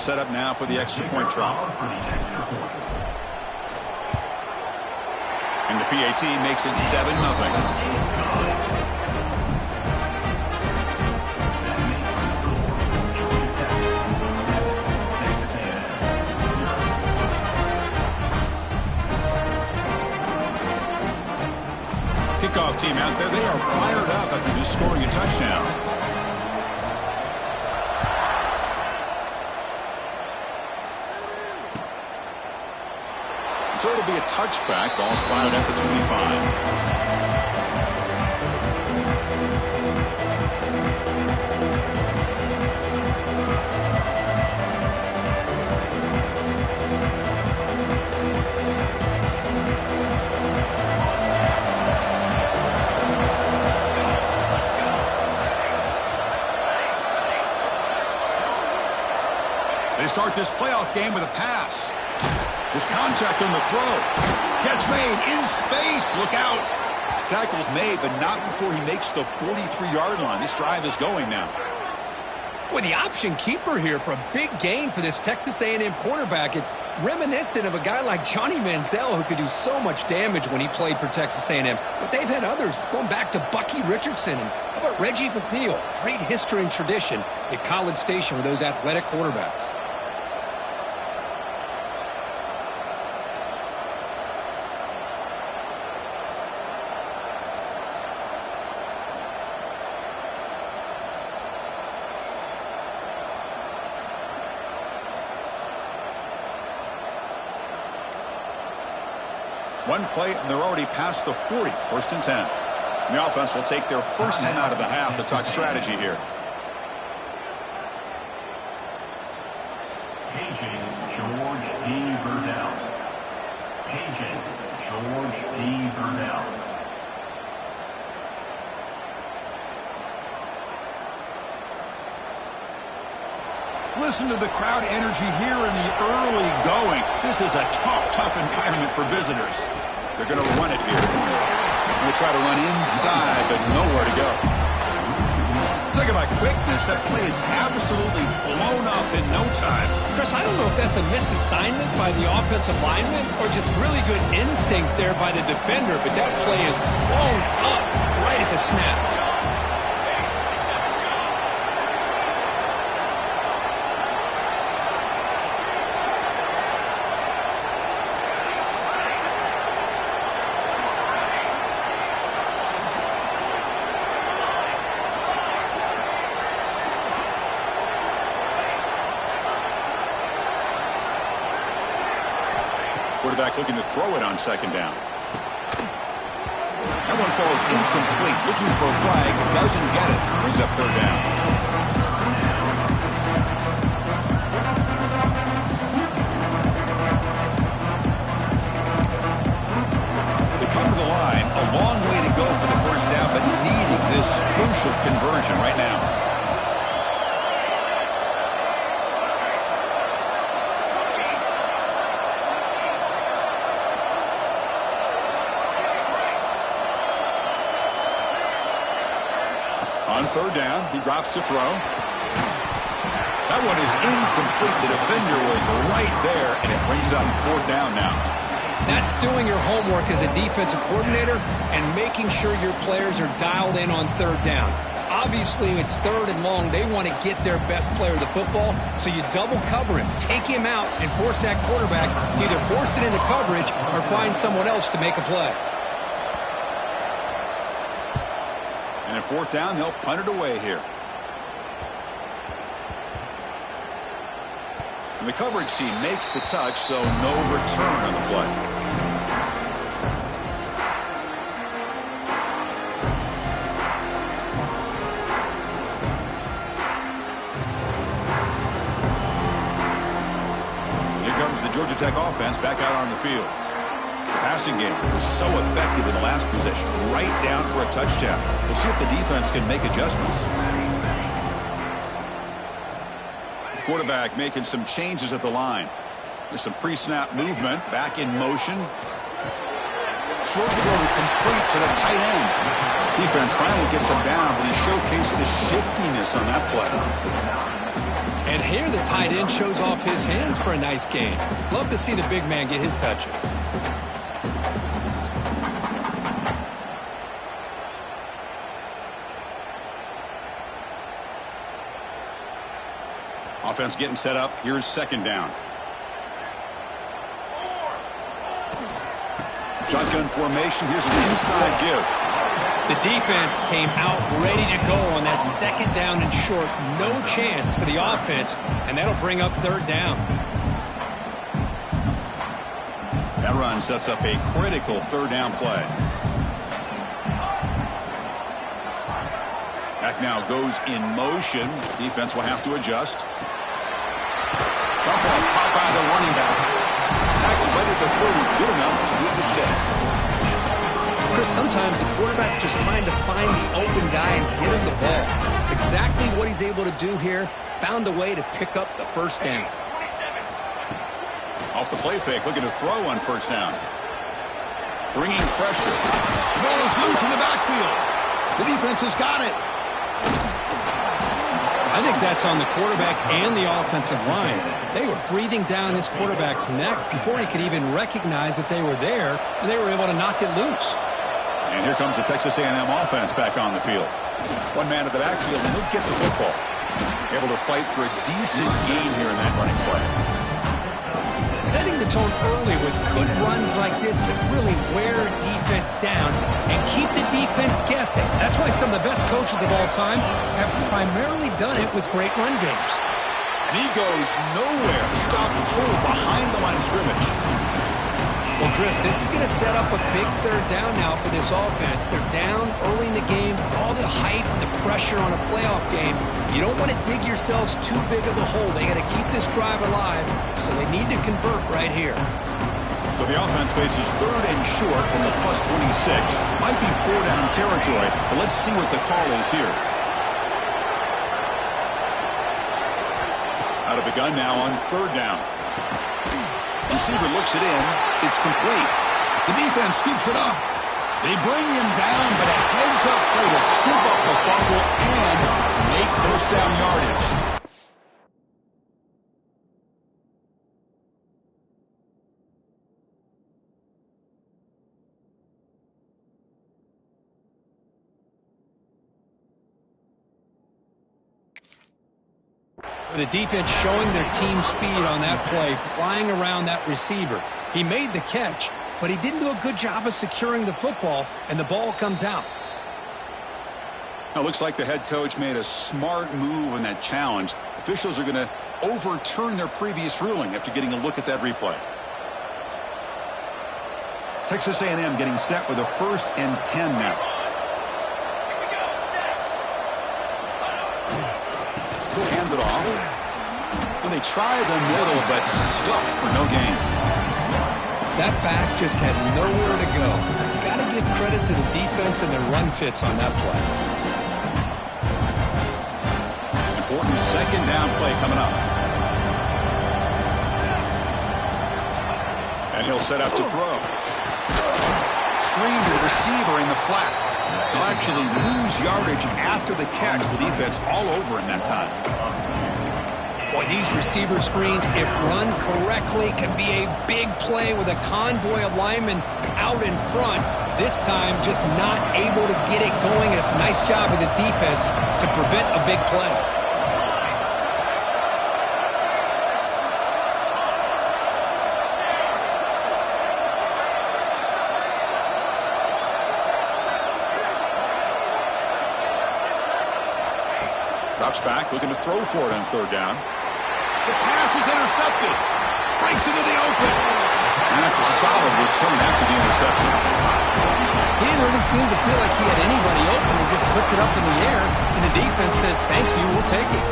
set up now for the extra point try. And the PAT makes it 7-0. Kickoff team out there, they are fired up after just scoring a touchdown. So it'll be a touchback. Ball spotted at the 25. They start this playoff game with a pass. There's contact on the throw. Catch made in space. Look out. Tackle's made, but not before he makes the 43-yard line. This drive is going now. With the option keeper here for a big gain for this Texas A&M quarterback. It's reminiscent of a guy like Johnny Manziel who could do so much damage when he played for Texas A&M. But they've had others going back to Bucky Richardson. And how about Reggie McNeil? Great history and tradition at College Station with those athletic quarterbacks. One play, and they're already past the 40. First and 10. And the offense will take their first 10 out of the half to talk strategy here. Paging George D. Burdell. Paging George D. Burdell. Listen to the crowd energy here in the early going. This is a tough environment for visitors. They're going to run it here. Going to try to run inside, but nowhere to go. Talk about quickness. That play is absolutely blown up in no time. Chris, I don't know if that's a misassignment by the offensive lineman or just really good instincts there by the defender, but that play is blown up right at the snap. Quarterback looking to throw it on second down. That one falls incomplete. Looking for a flag. Doesn't get it. Brings up third down. They come to the line. A long way to go for the first down, but needing this crucial conversion right now. On third down, he drops to throw. That one is incomplete. The defender was right there, and it brings up fourth down now. That's doing your homework as a defensive coordinator and making sure your players are dialed in on third down. Obviously, it's third and long. They want to get their best player the football, so you double cover him, take him out, and force that quarterback to either force it into coverage or find someone else to make a play. And at fourth down, they'll punt it away here. And the coverage team makes the touch, so no return on the play. Here comes the Georgia Tech offense back out on the field. Passing game was so effective in the last possession, right down for a touchdown. We'll see if the defense can make adjustments. The quarterback making some changes at the line. There's some pre-snap movement, back in motion. Short throw complete to the tight end. Defense finally gets him down, but he showcase the shiftiness on that play. And here the tight end shows off his hands for a nice gain. Love to see the big man get his touches. Offense getting set up. Here's second down. Shotgun formation. Here's an inside give. The defense came out ready to go on that second down and short. No chance for the offense, and that'll bring up third down. That run sets up a critical third down play. Back now goes in motion. Defense will have to adjust. Dump off caught by the running back. Tackled right at the 30. Good enough to beat the sticks. Chris, sometimes the quarterback's just trying to find the open guy and get him the ball. It's exactly what he's able to do here. Found a way to pick up the first down. Off the play fake, looking to throw on first down. Bringing pressure. The ball is loose in the backfield. The defense has got it. I think that's on the quarterback and the offensive line. They were breathing down this quarterback's neck before he could even recognize that they were there, and they were able to knock it loose. And here comes the Texas A&M offense back on the field. One man at the backfield, and he'll get the football. Able to fight for a decent gain here in that running play. Setting the tone early with good runs like this can really wear defense down and keep the defense guessing. That's why some of the best coaches of all time have primarily done it with great run games. And he goes nowhere. Stop and pull behind the line of scrimmage. Well, Chris, this is going to set up a big third down now for this offense. They're down early in the game with all the hype and the pressure on a playoff game. You don't want to dig yourselves too big of a hole. They got to keep this drive alive, so they need to convert right here. So the offense faces third and short from the plus 26. Might be four down territory, but let's see what the call is here. Out of the gun now on third down. Receiver looks it in. It's complete. The defense scoops it up. They bring him down, but a heads-up play to scoop up the fumble and make first down yardage. The defense showing their team speed on that play, flying around that receiver. He made the catch, but he didn't do a good job of securing the football, and the ball comes out. Now, it looks like the head coach made a smart move in that challenge. Officials are going to overturn their previous ruling after getting a look at that replay. Texas A&M getting set with a 1st and 10 now. He'll hand it off. And they try the middle, but stuck for no gain. That back just had nowhere to go. Got to give credit to the defense and their run fits on that play. Important second down play coming up. And he'll set up to throw. Screen to the receiver in the flat. They'll actually lose yardage after the catch. The defense all over in that time. Boy, these receiver screens, if run correctly, can be a big play with a convoy of linemen out in front. This time, just not able to get it going. It's a nice job of the defense to prevent a big play. Drops back, looking to throw for it on third down. The pass is intercepted. Breaks into the open. And that's a solid return after the interception. He didn't really seem to feel like he had anybody open. He just puts it up in the air, and the defense says, thank you, we'll take it.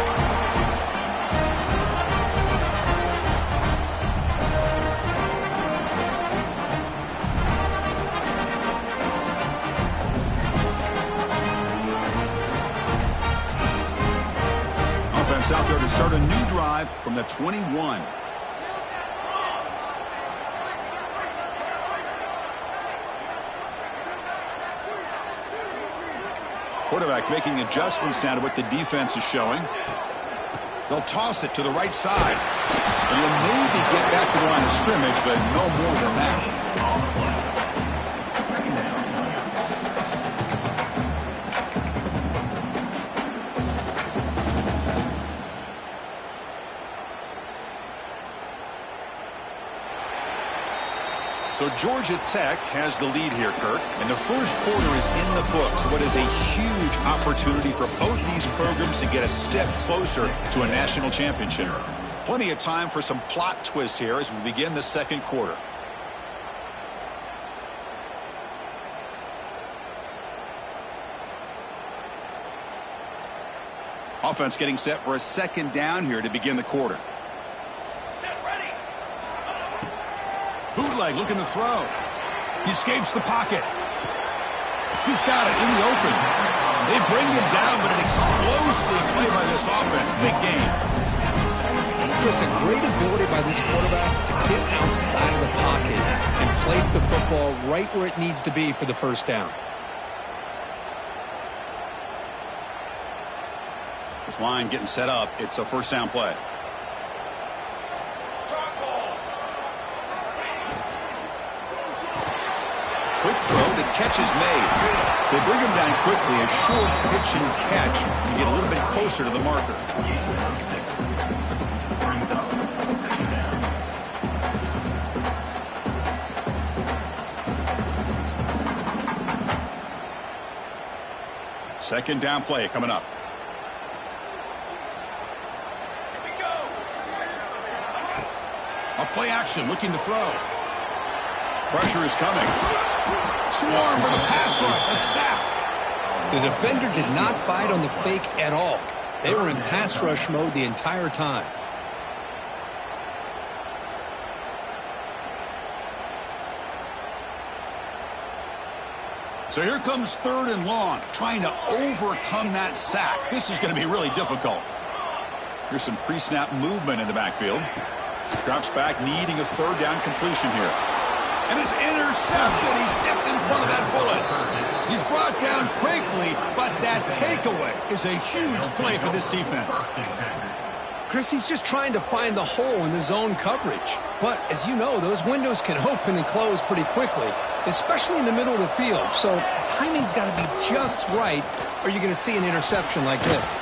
Out there to start a new drive from the 21. Quarterback making adjustments down to what the defense is showing. They'll toss it to the right side. And he'll maybe get back to the line of scrimmage, but no more than that. So Georgia Tech has the lead here, Kirk. And the first quarter is in the books. What is a huge opportunity for both these programs to get a step closer to a national championship. Plenty of time for some plot twists here as we begin the second quarter. Offense getting set for a second down here to begin the quarter. Bootleg looking to throw. He escapes the pocket. He's got it in the open. They bring him down, but an explosive play by this offense. Big game. Chris, a great ability by this quarterback to get outside of the pocket and place the football right where it needs to be for the first down. This line getting set up. It's a first down play. Quick throw, the catch is made. They bring him down quickly, a short pitch and catch to get a little bit closer to the marker. Second down play coming up. A play action, looking to throw. Pressure is coming. Swarm with a pass rush, a sack. The defender did not bite on the fake at all. They were in pass rush mode the entire time. So here comes third and long, trying to overcome that sack. This is going to be really difficult. Here's some pre-snap movement in the backfield. Drops back, needing a third down completion here. And it's intercepted. He stepped in front of that bullet. He's brought down quickly, but that takeaway is a huge play for this defense. Chris, he's just trying to find the hole in the zone coverage. But as you know, those windows can open and close pretty quickly, especially in the middle of the field. So the timing's got to be just right, or you're going to see an interception like this.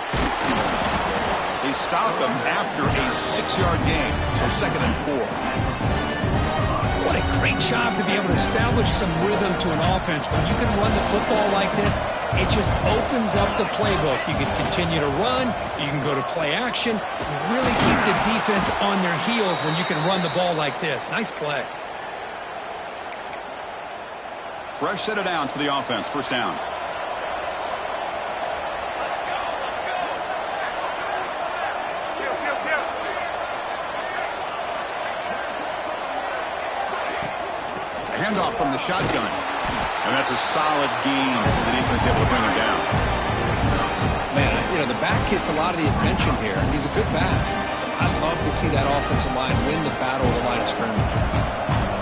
They stop him after a 6-yard gain, so 2nd and 4. What a great job to be able to establish some rhythm to an offense. When you can run the football like this, it just opens up the playbook. You can continue to run. You can go to play action. You really keep the defense on their heels when you can run the ball like this. Nice play. Fresh set of downs for the offense. First down. Handoff from the shotgun. And that's a solid gain for the defense able to bring him down. Man, you know, the back gets a lot of the attention here. He's a good back. I'd love to see that offensive line win the battle of the line of scrimmage.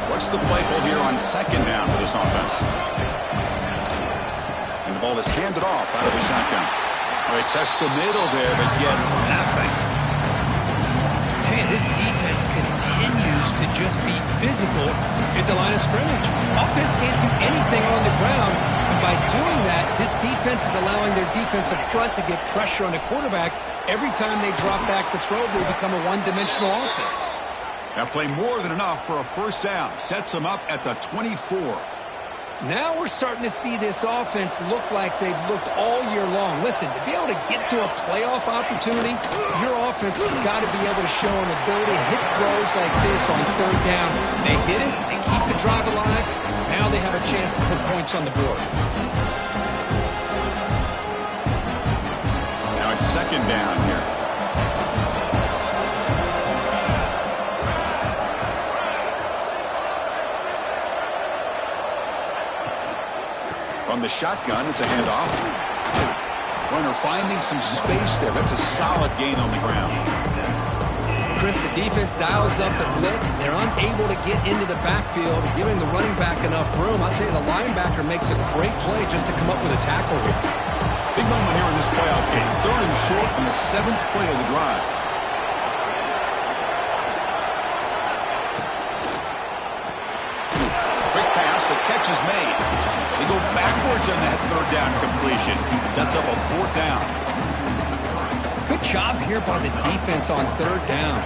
What's the play call here on second down for this offense? And the ball is handed off out of the shotgun. They test the middle there, but get nothing. Man, this defense continues to just be physical at the line of scrimmage. Offense can't do anything on the ground, and by doing that, this defense is allowing their defensive front to get pressure on the quarterback. Every time they drop back to throw, they become a one-dimensional offense. That play more than enough for a first down. Sets them up at the 24. Now we're starting to see this offense look like they've looked all year long. Listen, to be able to get to a playoff opportunity, your offense has got to be able to show an ability to hit throws like this on third down. They hit it, they keep the drive alive. Now they have a chance to put points on the board. Now it's second down here. From the shotgun, it's a handoff. Runner finding some space there. That's a solid gain on the ground. Chris, the defense dials up the blitz. They're unable to get into the backfield, giving the running back enough room. I'll tell you, the linebacker makes a great play just to come up with a tackle here. Big moment here in this playoff game. 3rd and short on the 7th play of the drive. Quick pass. The catch is made. They go backwards on that 3rd down completion. Sets up a 4th down. Good job here by the defense on 3rd down.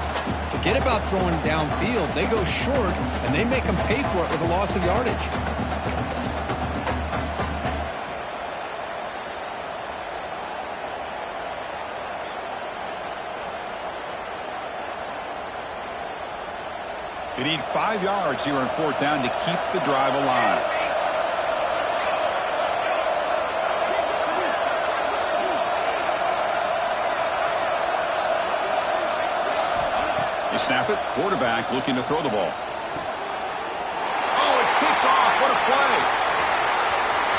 Forget about throwing downfield. They go short, and they make them pay for it with a loss of yardage. They need 5 yards here on 4th down to keep the drive alive. They snap it. Quarterback looking to throw the ball. Oh, it's picked off. What a play.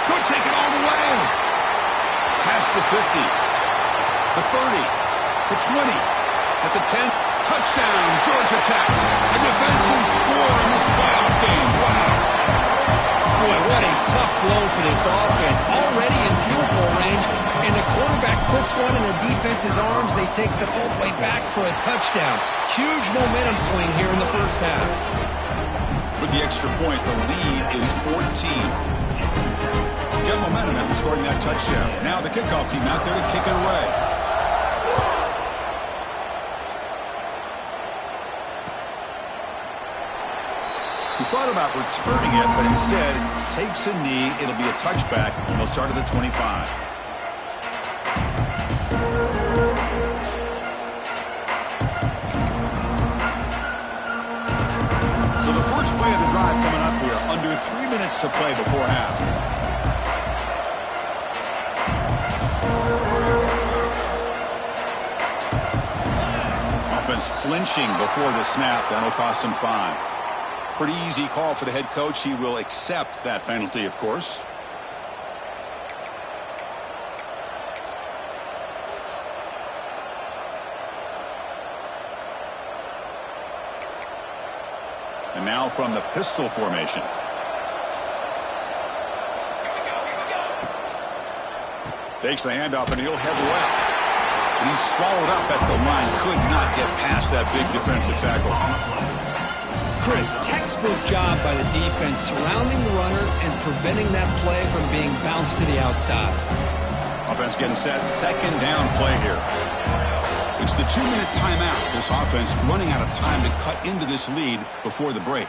Could take it all the way. Past the 50. The 30. The 20. At the 10. Touchdown, Georgia Tech. A defensive score in this playoff game. Wow. Boy, what a tough blow for this offense. Already in field goal range, and the quarterback puts one in the defense's arms. They takes it all the way back for a touchdown. Huge momentum swing here in the first half. With the extra point, the lead is 14. Got momentum after scoring that touchdown. Now the kickoff team out there to kick it away. He thought about returning it, but instead takes a knee. It'll be a touchback, and they'll start at the 25. So the first play of the drive coming up here. Under 3 minutes to play before half. Offense flinching before the snap. That'll cost him 5. Pretty easy call for the head coach. He will accept that penalty, of course. And now from the pistol formation. Takes the handoff and he'll head left. And he's swallowed up at the line. Could not get past that big defensive tackle. Chris, textbook job by the defense surrounding the runner and preventing that play from being bounced to the outside. Offense getting set. 2nd down play here. It's the 2-minute timeout. This offense running out of time to cut into this lead before the break.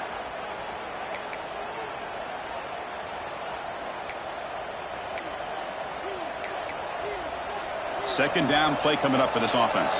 Second down play coming up for this offense.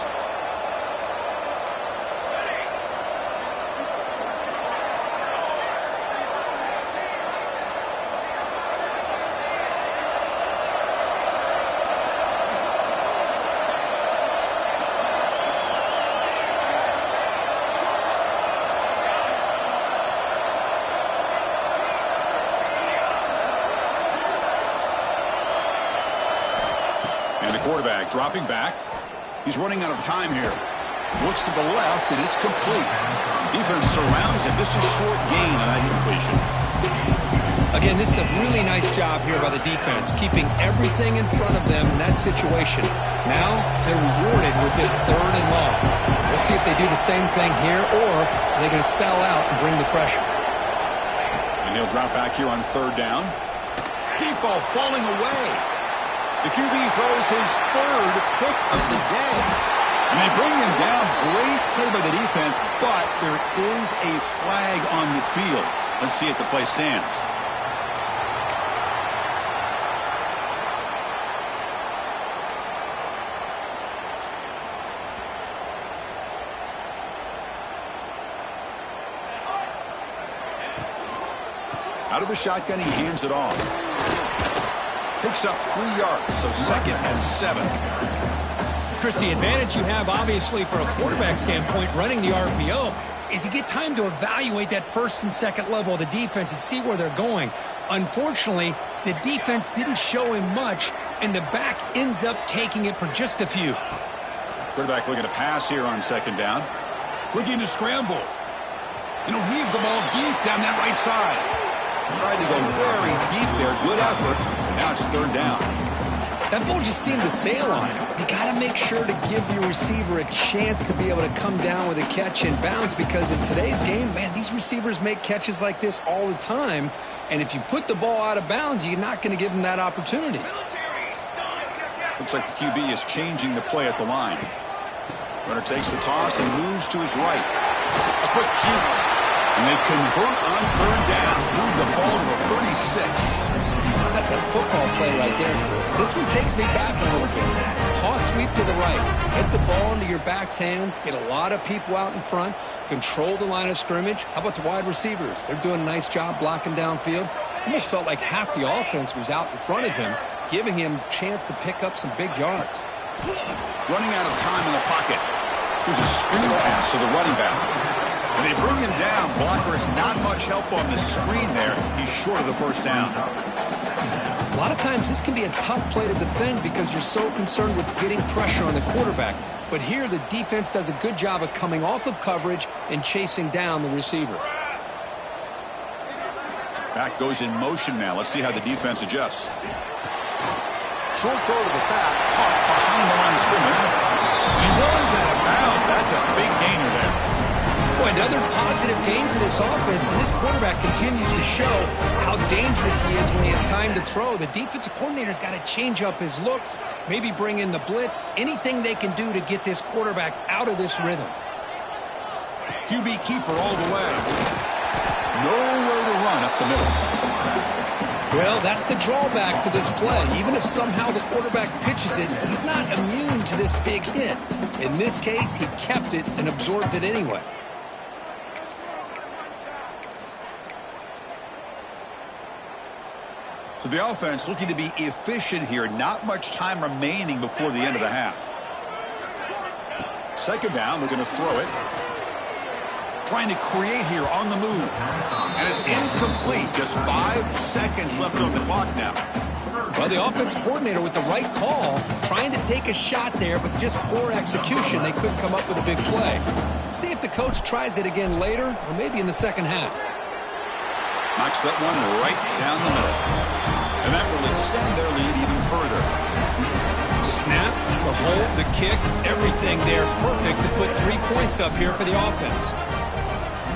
Quarterback dropping back. He's running out of time here. Looks to the left, and it's complete. Defense surrounds him. Just a short gain on that completion. Again, this is a really nice job here by the defense, keeping everything in front of them in that situation. Now they're rewarded with this 3rd and long. We'll see if they do the same thing here, or they're going to sell out and bring the pressure. And he'll drop back here on 3rd down. Deep ball falling away. The QB throws his 3rd pick of the day. And they bring him down. Great play by the defense, but there is a flag on the field. Let's see if the play stands. Out of the shotgun, he hands it off. Picks up 3 yards, so 2nd and 7. Chris, the advantage you have, obviously, from a quarterback standpoint, running the RPO, is you get time to evaluate that 1st and 2nd level of the defense and see where they're going. Unfortunately, the defense didn't show him much, and the back ends up taking it for just a few. Quarterback looking to pass here on 2nd down. Looking to scramble. And he'll heave the ball deep down that right side. Tried to go very deep there. Good effort. Now it's 3rd down. That ball just seemed to sail on him. You got to make sure to give your receiver a chance to be able to come down with a catch and bounce, because in today's game, man, these receivers make catches like this all the time. And if you put the ball out of bounds, you're not going to give them that opportunity. Looks like the QB is changing the play at the line. Runner takes the toss and moves to his right. A quick juke. And they convert on third down. Move the ball to the 36. That's a football play right there, Chris. This one takes me back a little bit. Toss sweep to the right. Hit the ball into your back's hands. Get a lot of people out in front. Control the line of scrimmage. How about the wide receivers? They're doing a nice job blocking downfield. Almost felt like half the offense was out in front of him, giving him a chance to pick up some big yards. Running out of time in the pocket. Here's a screen pass to the running back. And they bring him down. Blockers not much help on the screen there. He's short of the first down. A lot of times this can be a tough play to defend because you're so concerned with getting pressure on the quarterback. But here the defense does a good job of coming off of coverage and chasing down the receiver. Back goes in motion now. Let's see how the defense adjusts. Short throw to the back, caught behind the line of scrimmage. He runs out of bounds. That's a big gainer there. Boy, another positive game for this offense, and this quarterback continues to show how dangerous he is when he has time to throw. The defensive coordinator's got to change up his looks, maybe bring in the blitz, anything they can do to get this quarterback out of this rhythm. QB keeper all the way. Nowhere to run up the middle. Well, that's the drawback to this play. Even if somehow the quarterback pitches it, he's not immune to this big hit. In this case, he kept it and absorbed it anyway. So the offense looking to be efficient here. Not much time remaining before the end of the half. Second down, we're going to throw it. Trying to create here on the move. And it's incomplete. Just 5 seconds left on the clock now. Well, the offense coordinator with the right call, trying to take a shot there, but just poor execution. They couldn't come up with a big play. Let's see if the coach tries it again later, or maybe in the second half. Knocks that one right down the middle. And that will extend their lead even further. Snap, the hold, the kick, everything there perfect to put 3 points up here for the offense.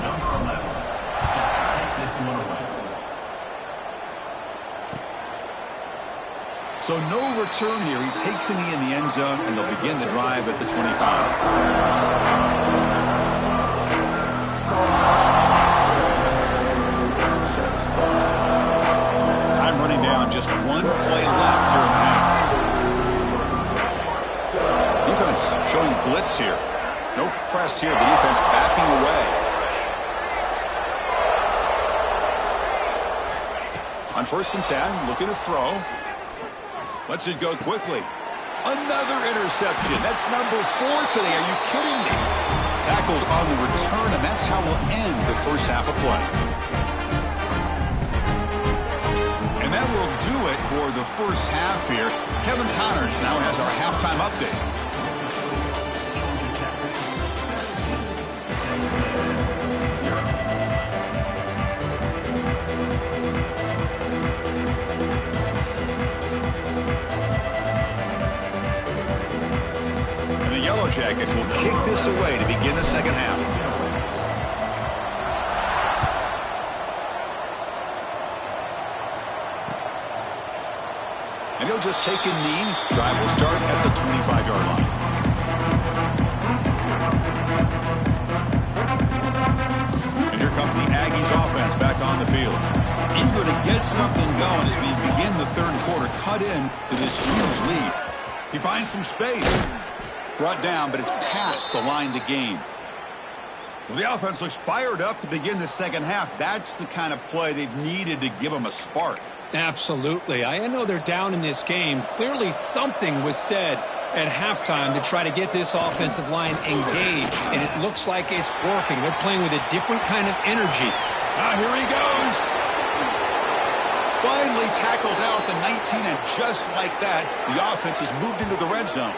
Number 11. Take this one away. So no return here. He takes a knee in the end zone, and they'll begin the drive at the 25. Just 1 play left here in the half. Defense showing blitz here. No press here. The defense backing away. On 1st and 10, looking to throw. Lets it go quickly. Another interception. That's number 4 today. Are you kidding me? Tackled on the return, and that's how we'll end the first half of play. And that will do it for the first half here. Kevin Connors now has our halftime update. And the Yellow Jackets will kick this away to begin the second half. And he'll just take a knee. Drive will start at the 25-yard line. And here comes the Aggies offense back on the field. Eager to get something going as we begin the third quarter. Cut in to this huge lead. He finds some space. Brought down, but it's past the line to gain. Well, the offense looks fired up to begin the second half. That's the kind of play they've needed to give them a spark. Absolutely. I know they're down in this game. Clearly something was said at halftime to try to get this offensive line engaged, and it looks like it's working. They're playing with a different kind of energy. Here he goes. Finally tackled out at the 19, and just like that, the offense has moved into the red zone.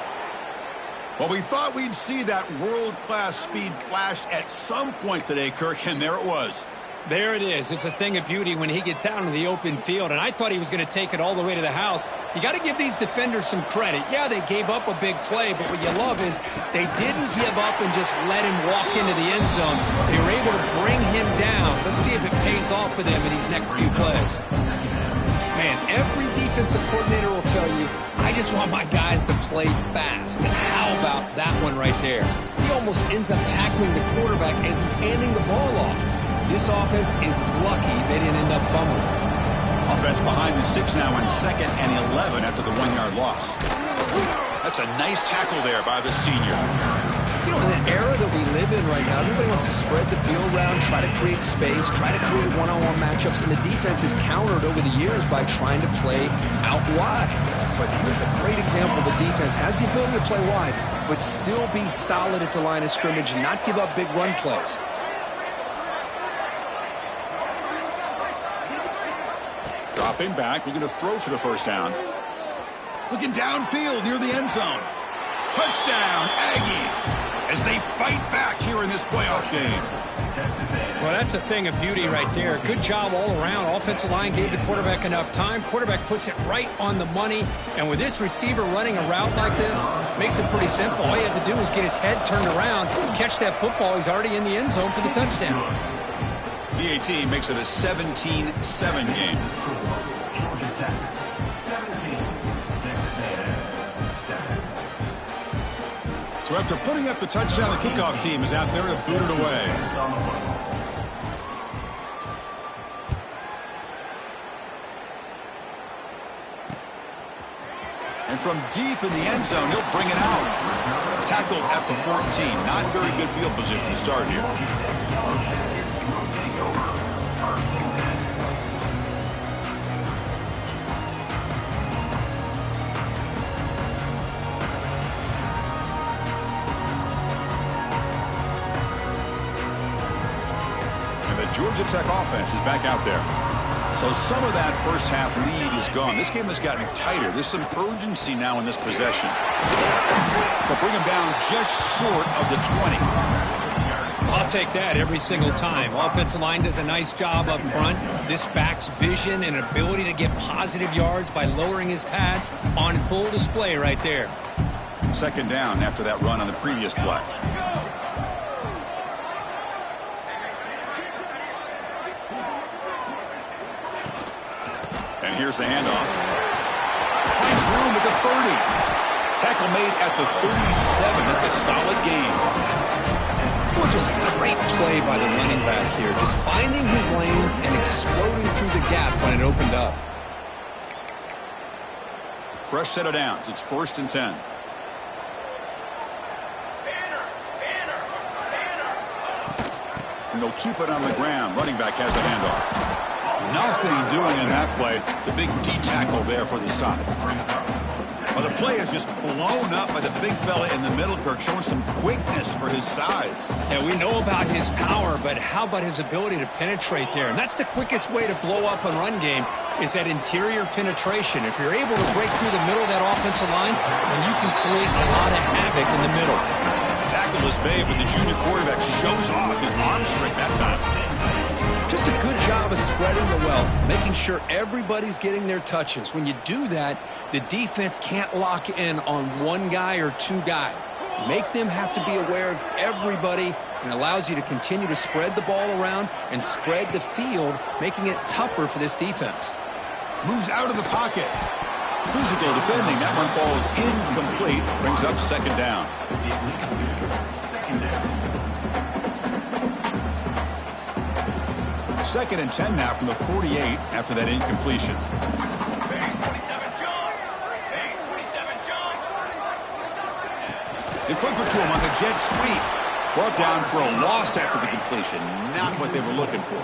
Well, we thought we'd see that world-class speed flash at some point today, Kirk, and there it was. There it is. It's a thing of beauty when he gets out in the open field, and I thought he was going to take it all the way to the house. You got to give these defenders some credit. Yeah, they gave up a big play, but what you love is they didn't give up and just let him walk into the end zone. They were able to bring him down. Let's see if it pays off for them in these next few plays. Man, every defensive coordinator will tell you, I just want my guys to play fast. And how about that one right there? He almost ends up tackling the quarterback as he's handing the ball off. This offense is lucky they didn't end up fumbling. Offense behind the 6 now in 2nd and 11 after the 1-yard loss. That's a nice tackle there by the senior. You know, in the era that we live in right now, everybody wants to spread the field around, try to create space, try to create one-on-one matchups, and the defense is countered over the years by trying to play out wide. But here's a great example. The defense has the ability to play wide, but still be solid at the line of scrimmage and not give up big run plays. Dropping back, looking to throw for the first down. Looking downfield near the end zone. Touchdown, Aggies, as they fight back here in this playoff game. Well, that's a thing of beauty right there. Good job all around. Offensive line gave the quarterback enough time. Quarterback puts it right on the money. And with this receiver running a route like this, makes it pretty simple. All you have to do is get his head turned around, catch that football. He's already in the end zone for the touchdown. PAT makes it a 17-7 game. Georgia Tech, 17. Texas A&M, 7. So after putting up the touchdown, the kickoff team is out there to boot it away. And from deep in the end zone, he'll bring it out. Tackled at the 14. Not very good field position to start here. Georgia Tech offense is back out there. So some of that first half lead is gone. This game has gotten tighter. There's some urgency now in this possession. They'll bring him down just short of the 20. I'll take that every single time. Offensive line does a nice job up front. This back's vision and ability to get positive yards by lowering his pads on full display right there. 2nd down after that run on the previous play. And here's the handoff. Finds room at the 30. Tackle made at the 37. That's a solid gain. Well, just a great play by the running back here. Just finding his lanes and exploding through the gap when it opened up. Fresh set of downs. It's 1st and 10. And they'll keep it on the ground. Running back has the handoff. Nothing doing in that play. The big D tackle there for the stop. Well, the play is just blown up by the big fella in the middle, Kirk, showing some quickness for his size. Yeah, we know about his power, but how about his ability to penetrate there? And that's the quickest way to blow up a run game is that interior penetration. If you're able to break through the middle of that offensive line, then you can create a lot of havoc in the middle. Tackle is made, but the junior quarterback shows off his arm strength that time. Just a good job of spreading the wealth, making sure everybody's getting their touches. When you do that, the defense can't lock in on one guy or two guys. Make them have to be aware of everybody, and allows you to continue to spread the ball around and spread the field, making it tougher for this defense. Moves out of the pocket. Physical defending. That one falls incomplete. Brings up 2nd down. 2nd and 10 now from the 48 after that incompletion. They flip it to him on the jet sweep. Brought down for a loss after the completion. Not what they were looking for.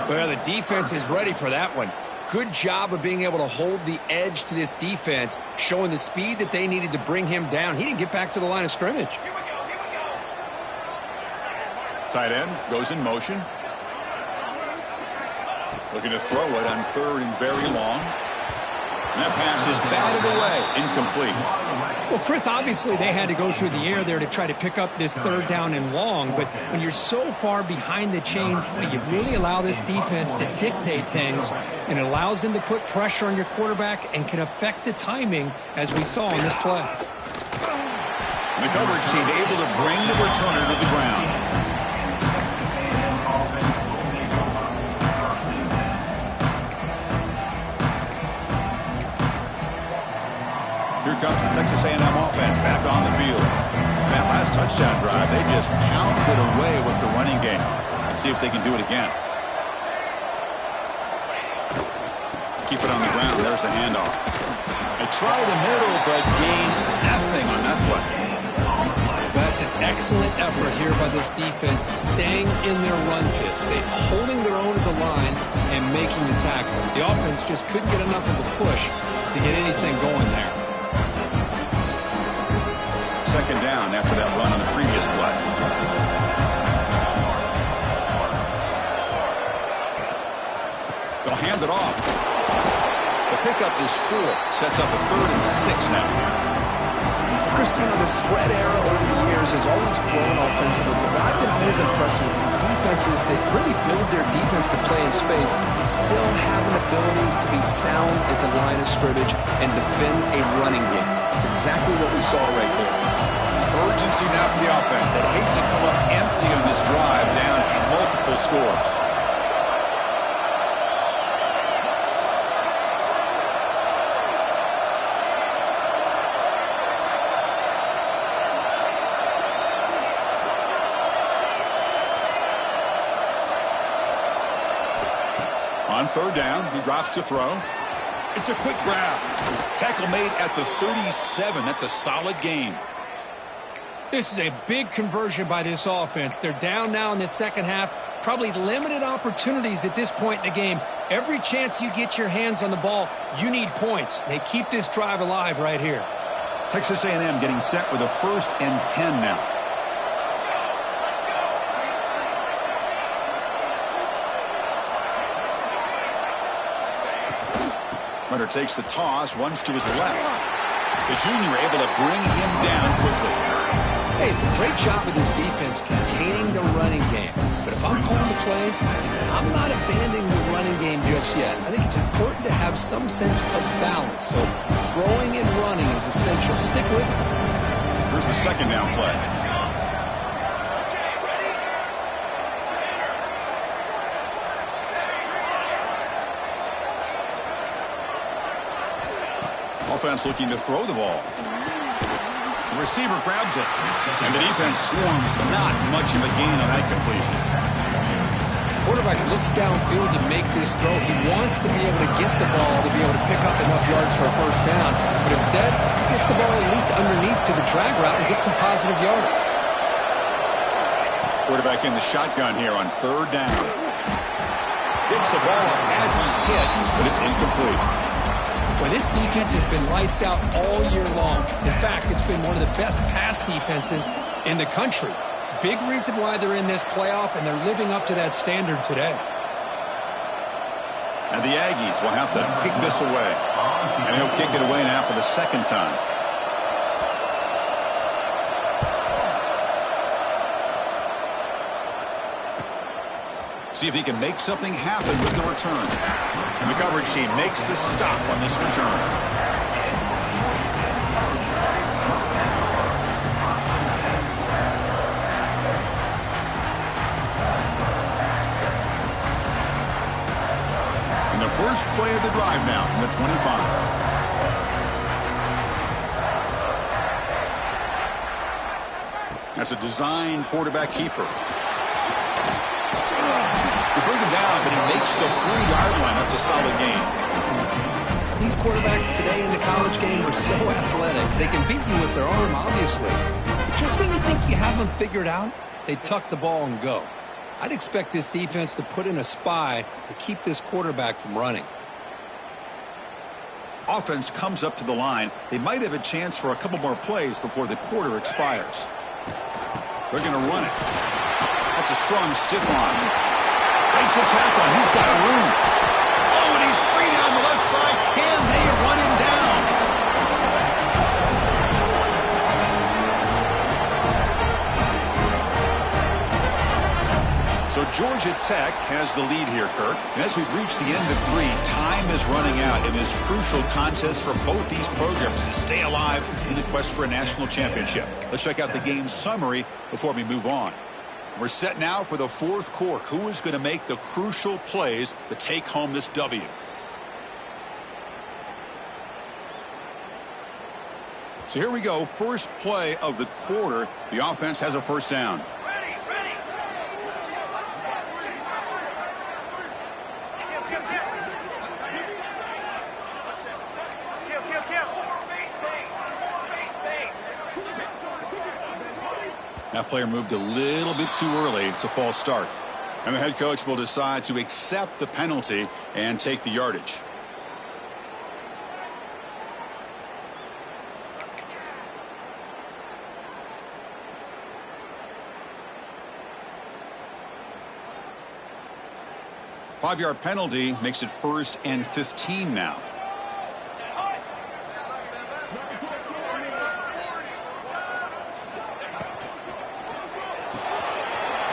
Well, the defense is ready for that one. Good job of being able to hold the edge to this defense, showing the speed that they needed to bring him down. He didn't get back to the line of scrimmage. Tight end goes in motion. Looking to throw it on 3rd and very long. And that pass is batted away. Incomplete. Well, Chris, obviously they had to go through the air there to try to pick up this third down and long, but when you're so far behind the chains, you really allow this defense to dictate things, and it allows them to put pressure on your quarterback and can affect the timing, as we saw in this play. The coverage team able to bring the returner to the ground. Here comes the Texas A&M offense back on the field. That last touchdown drive, they just pounded away with the running game. Let's see if they can do it again. Keep it on the ground. There's the handoff. They try the middle, but gain nothing on that play. That's an excellent effort here by this defense, staying in their run fit, holding their own at the line and making the tackle. The offense just couldn't get enough of a push to get anything going there. Second down after that run on the previous play. They'll hand it off. The pickup is 4. Sets up a 3rd and 6 now. Christina, the spread era over the years has always grown offensively, but I've been always impressed with defenses that really build their defense to play in space, still have an ability to be sound at the line of scrimmage and defend a running game. That's exactly what we saw right there. Urgency now for the offense. They'd hate to come up empty on this drive, down multiple scores. On third down, he drops to throw. It's a quick grab. Tackle made at the 37. That's a solid gain. This is a big conversion by this offense. They're down now in the second half. Probably limited opportunities at this point in the game. Every chance you get your hands on the ball, you need points. They keep this drive alive right here. Texas A&M getting set with a 1st and 10 now. Hunter takes the toss, runs to his left. The junior able to bring him down quickly. Hey, it's a great job of this defense containing the running game. But if I'm calling the plays, I'm not abandoning the running game just yet. I think it's important to have some sense of balance. So throwing and running is essential. Stick with it. Here's the second down play. Offense looking to throw the ball. The receiver grabs it, and the defense swarms. Not much of a gain on that completion. Quarterback looks downfield to make this throw. He wants to be able to get the ball to be able to pick up enough yards for a first down, but instead, he gets the ball at least underneath to the drag route and gets some positive yards. Quarterback in the shotgun here on third down. Gets the ball up as he's hit, but it's incomplete. Well, this defense has been lights out all year long. In fact, it's been one of the best pass defenses in the country. Big reason why they're in this playoff, and they're living up to that standard today. And the Aggies will have to kick this away. And he'll kick it away now for the second time. See if he can make something happen with the return. And the coverage team makes the stop on this return. And the first play of the drive now from the 25. That's a design quarterback keeper. They bring him down, but he makes the 3-yard line. That's a solid gain. These quarterbacks today in the college game are so athletic. They can beat you with their arm, obviously. But just when you think you have them figured out, they tuck the ball and go. I'd expect this defense to put in a spy to keep this quarterback from running. Offense comes up to the line. They might have a chance for a couple more plays before the quarter expires. They're going to run it. That's a strong stiff arm. Makes a tackle. He's got room. Oh, and he's free down the left side. Can they run him down? Georgia Tech has the lead here, Kirk. And as we've reached the end of 3, time is running out in this crucial contest for both these programs to stay alive in the quest for a national championship. Let's check out the game summary before we move on. We're set now for the 4th quarter. Who is going to make the crucial plays to take home this W? So here we go. First play of the quarter. The offense has a first down. That player moved a little bit too early. It's a false start. And the head coach will decide to accept the penalty and take the yardage. Five-yard penalty makes it 1st and 15 now.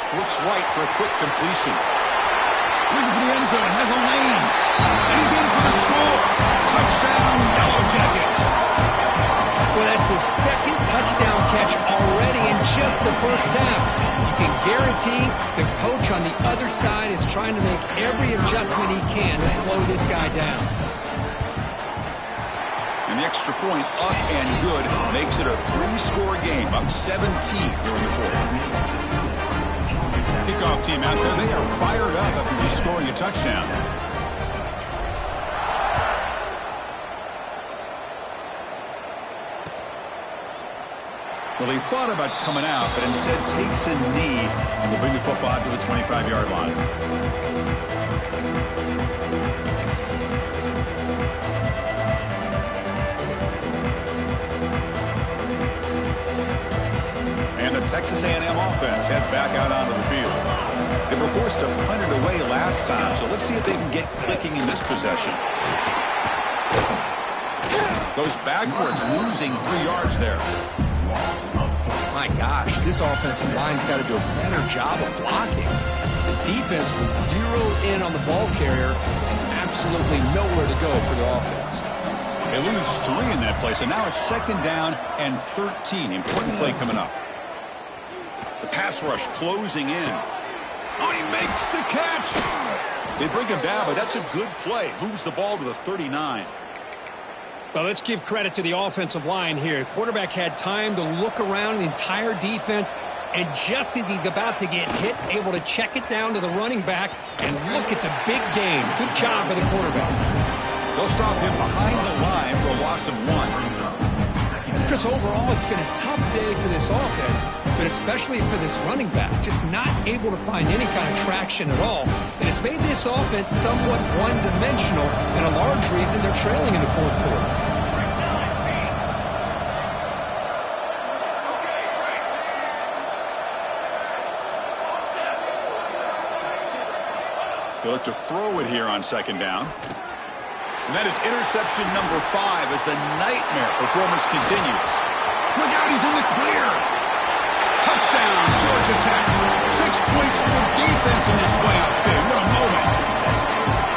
Looks right for a quick completion. Looking for the end zone, has a lane. And he's in for the score. Touchdown, Yellow Jackets. Well, that's his 2nd touchdown catch already in just the first half. You can guarantee the coach on the other side is trying to make every adjustment he can to slow this guy down. And the extra point up and good makes it a 3-score game, up 17 here in the 4th. Kickoff team out there, they are fired up after just scoring a touchdown. Well, he thought about coming out, but instead takes a knee and will bring the football to the 25-yard line. And the Texas A&M offense heads back out onto the field. They were forced to punt it away last time, so let's see if they can get clicking in this possession. Goes backwards, losing 3 yards there. My gosh, this offensive line's got to do a better job of blocking. The defense was zeroed in on the ball carrier and absolutely nowhere to go for the offense. They lose 3 in that play, so now it's 2nd down and 13. Important play coming up. The pass rush closing in. Oh, he makes the catch. They bring him down, but that's a good play. Moves the ball to the 39. Well, let's give credit to the offensive line here. Quarterback had time to look around the entire defense, and just as he's about to get hit, able to check it down to the running back, and look at the big game. Good job by the quarterback. They'll stop him behind the line for a loss of 1. Chris, overall, it's been a tough day for this offense, but especially for this running back, just not able to find any kind of traction at all. And it's made this offense somewhat one-dimensional, and a large reason they're trailing in the 4th quarter. They look to throw it here on 2nd down. And that is interception number 5 as the nightmare performance continues. Look out, he's in the clear. Touchdown, Georgia Tech. 6 points for the defense in this playoff game. What a moment.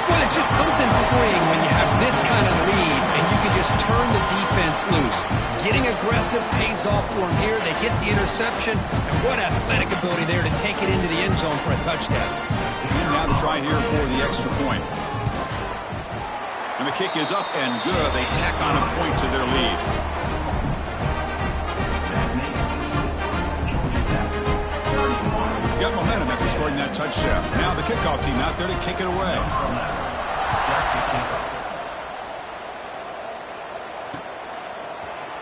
Well, it's just something freeing when you have this kind of lead and you can just turn the defense loose. Getting aggressive pays off for them here. They get the interception, and what athletic ability there to take it into the end zone for a touchdown. And now to try here for the extra point. And the kick is up and good. They tack on a point to their lead. Got momentum after scoring that touchdown. Now the kickoff team out there to kick it away.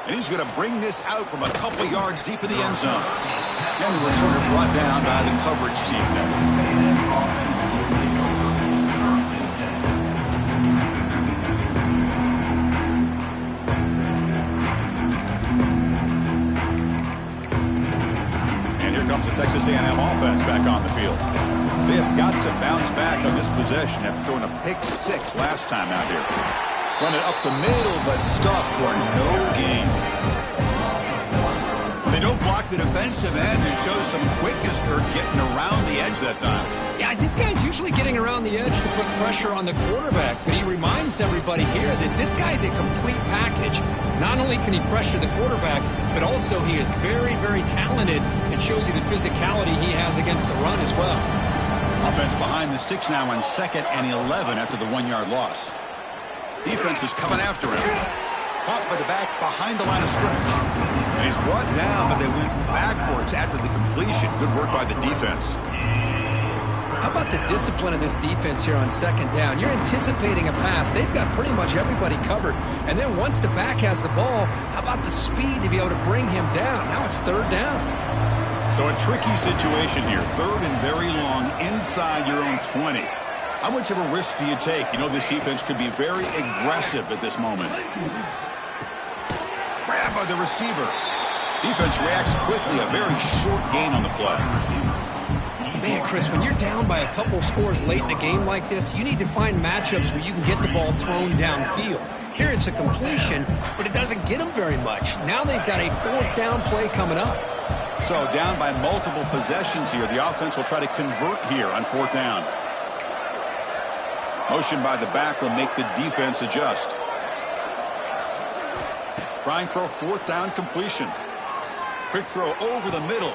And he's going to bring this out from a couple yards deep in the end zone. And the returner brought down by the coverage team there. Comes the Texas A&M offense back on the field. They have got to bounce back on this possession after throwing a pick 6 last time out here. Run it up the middle, but stuffed for no gain. When they don't block the defensive end and shows some quickness, Kirk, getting around the edge that time. Yeah, this guy's usually getting around the edge to put pressure on the quarterback, but he reminds everybody here that this guy's a complete package. Not only can he pressure the quarterback, but also he is very, very talented and shows you the physicality he has against the run as well. Offense behind the 6 now on 2nd and 11 after the 1-yard loss. Defense is coming after him. Caught by the back behind the line of scrimmage. And he's brought down, but they went backwards after the completion. Good work by the defense. How about the discipline of this defense here on 2nd down? You're anticipating a pass. They've got pretty much everybody covered. And then once the back has the ball, how about the speed to be able to bring him down? Now it's 3rd down. So a tricky situation here. 3rd and very long inside your own 20. How much of a risk do you take? You know this defense could be very aggressive at this moment. Grab by the receiver. Defense reacts quickly. A very short gain on the play. Man, Chris, when you're down by a couple scores late in a game like this, you need to find matchups where you can get the ball thrown downfield. Here it's a completion, but it doesn't get them very much. Now they've got a 4th down play coming up. So down by multiple possessions here. The offense will try to convert here on 4th down. Motion by the back will make the defense adjust. Trying for a 4th down completion. Quick throw over the middle.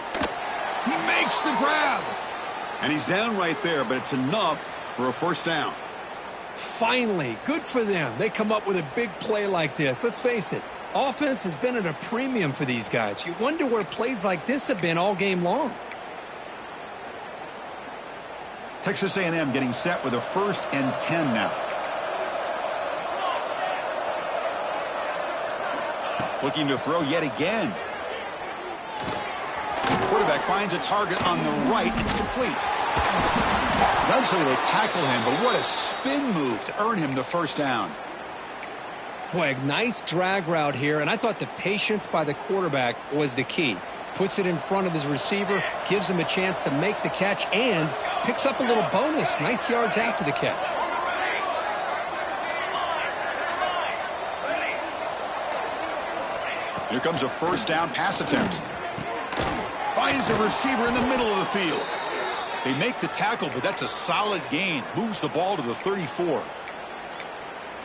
He makes the grab. And he's down right there, but it's enough for a 1st down. Finally, good for them. They come up with a big play like this. Let's face it, offense has been at a premium for these guys. You wonder where plays like this have been all game long. Texas A&M getting set with a 1st and 10 now. Looking to throw yet again. Quarterback finds a target on the right. It's complete. Eventually they tackle him, but what a spin move to earn him the 1st down. Boy, a nice drag route here, and I thought the patience by the quarterback was the key. Puts it in front of his receiver, gives him a chance to make the catch, and picks up a little bonus. Nice yards after the catch. Here comes a 1st down pass attempt. Finds a receiver in the middle of the field. They make the tackle, but that's a solid gain. Moves the ball to the 34.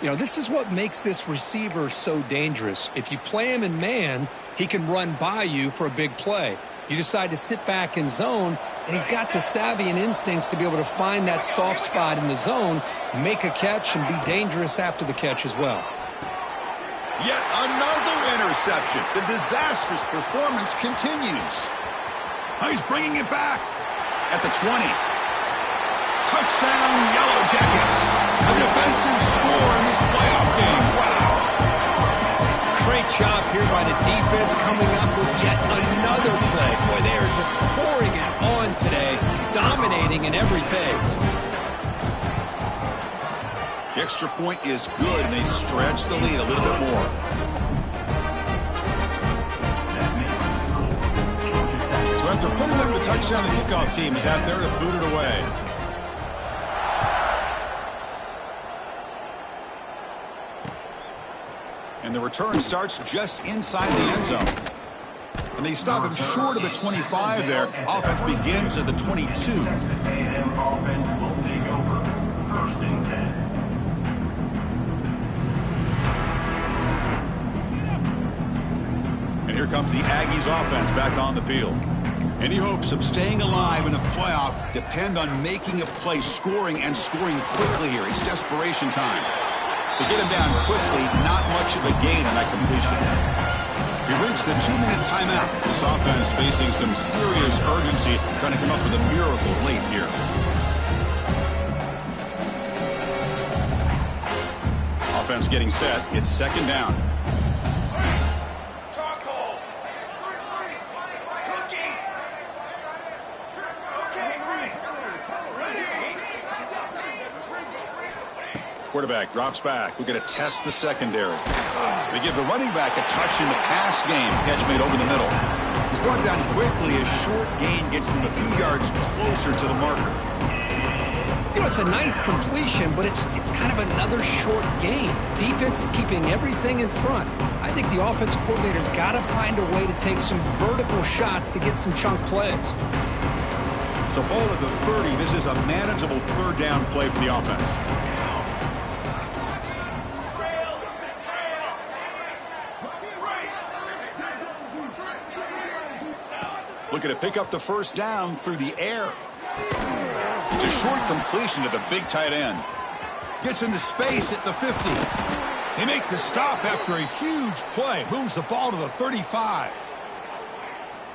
You know, this is what makes this receiver so dangerous. If you play him in man, he can run by you for a big play. You decide to sit back in zone, and he's got the savvy and instincts to be able to find that soft spot in the zone, make a catch, and be dangerous after the catch as well. Yet another interception. The disastrous performance continues. He's bringing it back at the 20. Touchdown, Yellow Jackets. A defensive score in this playoff game. Wow. Great job here by the defense coming up with yet another play. Boy, they are just pouring it on today, dominating in every phase. The extra point is good, and they stretch the lead a little bit more. So after putting up the touchdown, the kickoff team is out there to boot it away. And the return starts just inside the end zone. And they stop him short of the 25 there. Offense begins at the 22. Texas A&M offense will take over 1st and 10. And here comes the Aggies offense back on the field. Any hopes of staying alive in a playoff depend on making a play, scoring, and scoring quickly here. It's desperation time. They get him down quickly, not much of a gain on that completion. We reached the 2-minute timeout. This offense facing some serious urgency, trying to come up with a miracle late here. Offense getting set. It's 2nd down. Quarterback drops back. We're going to test the secondary. They give the running back a touch in the pass game. Catch made over the middle. He's brought down quickly. A short gain gets them a few yards closer to the marker. You know, it's a nice completion, but it's kind of another short gain. The defense is keeping everything in front. I think think the offensive coordinator's got to find a way to take some vertical shots to get some chunk plays. So ball at the 30. This is a manageable third down play for the offense. Looking to pick up the first down through the air. It's a short completion to the big tight end. Gets into space at the 50. They make the stop after a huge play. Moves the ball to the 35.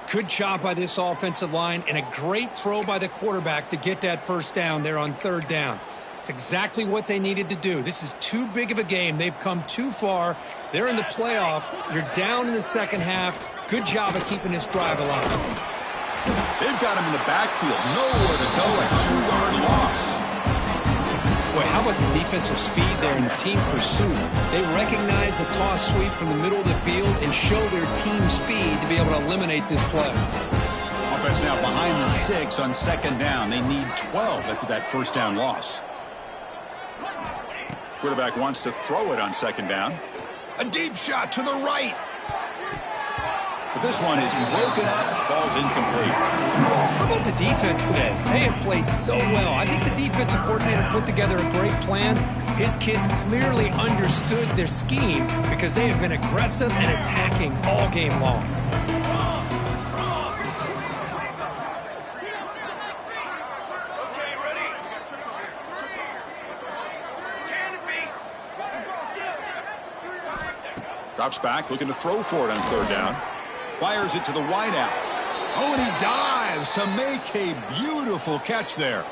Good job by this offensive line and a great throw by the quarterback to get that first down there on third down. It's exactly what they needed to do. This is too big of a game. They've come too far. They're in the playoff. You're down in the second half. Good job of keeping this drive alive. They've got him in the backfield. Nowhere to go. A 2-yard loss. Boy, how about the defensive speed there and the team pursuit? They recognize the toss sweep from the middle of the field and show their team speed to be able to eliminate this play. Offense now behind the 6 on second down. They need 12 after that first down loss. Quarterback wants to throw it on second down. A deep shot to the right. But this one is broken up. Ball's incomplete. How about the defense today? They have played so well. I think the defensive coordinator put together a great plan. His kids clearly understood their scheme because they have been aggressive and attacking all game long. Drops back, looking to throw for it on third down. Fires it to the wideout. Oh, and he dives to make a beautiful catch there.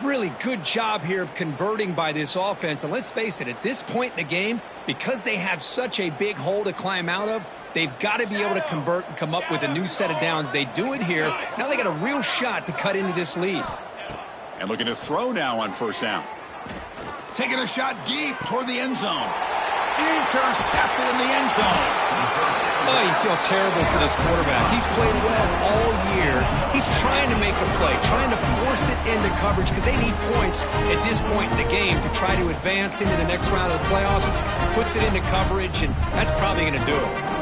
Really good job here of converting by this offense. And let's face it, at this point in the game, because they have such a big hole to climb out of, they've got to be able to convert and come up with a new set of downs. They do it here. Now they got a real shot to cut into this lead. And looking to throw now on first down. Taking a shot deep toward the end zone. Intercepted in the end zone. Oh, you feel terrible for this quarterback. He's played well all year. He's trying to make a play, trying to force it into coverage because they need points at this point in the game to try to advance into the next round of the playoffs. Puts it into coverage, and that's probably going to do it.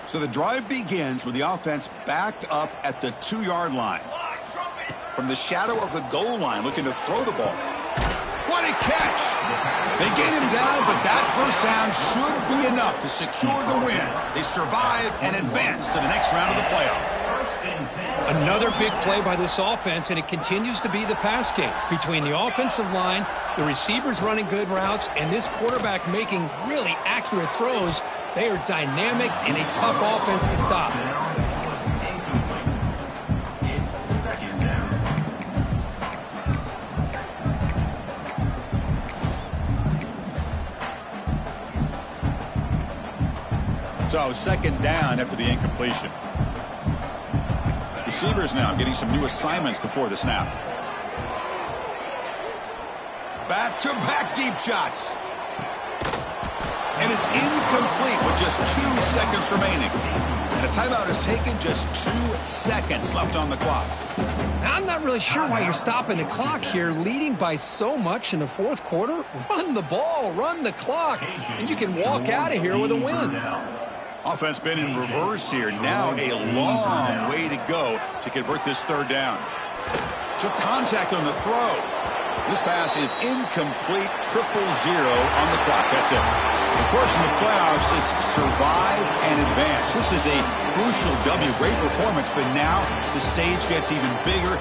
So the drive begins with the offense backed up at the 2-yard line. From the shadow of the goal line, looking to throw the ball. What a catch! They get him down, but that first down should be enough to secure the win. They survive and advance to the next round of the playoff. Another big play by this offense, and it continues to be the pass game. Between the offensive line, the receivers running good routes, and this quarterback making really accurate throws, they are dynamic and a tough offense to stop. So second down after the incompletion. Receivers now getting some new assignments before the snap. Back-to-back deep shots. And it's incomplete with just 2 seconds remaining. And a timeout is taken, just 2 seconds left on the clock. I'm not really sure why you're stopping the clock here, leading by so much in the fourth quarter. Run the ball, run the clock, and you can walk out of here with a win. Offense been in reverse here. Now a long way to go to convert this third down. Took contact on the throw. This pass is incomplete, 0-0 on the clock. That's it. Of course, in the playoffs, it's survive and advance. This is a crucial W. Great performance, but now the stage gets even bigger.